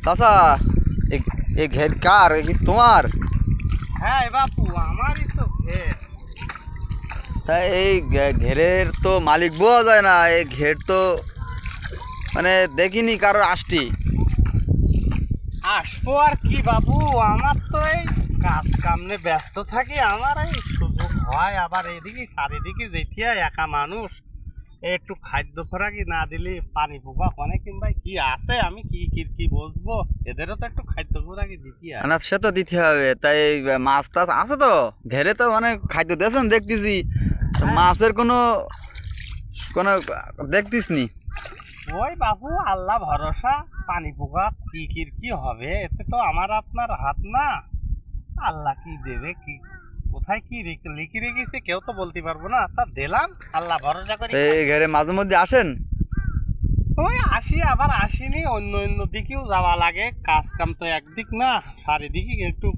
চাচা এই ঘের কার? এ কি তোমার? হ্যাঁ বাপু, আমারই তো ঘের। তাই এই ঘেরের তো মালিক বোঝা যায় না। এই ঘের তো মানে দেখিনি কারোর আষ্টি। আসবো আর কি বাবু, আমার তো এই কাজ কামনে ব্যস্ত থাকি। আমার এই সুযোগ হয় আবার এদিকে চারিদিকে যেতে হয়, একা মানুষ। একটু খাদ্য খোরাকি না দিলে পানি পোকা কনে কিংবা কি আছে, আমি কি কি কি বলবো, এদেরও তো একটু খাদ্য খোরাকি দিতে হয়। না সে তো দিতে হবে। তাই মাছ টাছ আছে তো ঘেরে? তো মানে খাদ্য দিয়েছেন দেখতেছি, তো হ্যাঁ। মাছের কোনো কোনো দেখতিস নি? ওই বাবু আল্লাহ ভরসা, পানি পোকা কি কি হবে, এতে তো আমার আপনার হাত না। আল্লাহ কি দেবে, কি কোথায় কি লিখে রেখেছে কেউ তো বলতে পারবো না, তা দিলাম আল্লাহ ভরসা করি। এই ঘেরে মাঝে মধ্যে আসেন? ওই আসি আবার আসিনি, অন্য অন্য দিকেও যাওয়া লাগে, কাজ কাম তো একদিক না, চারিদিকে একটু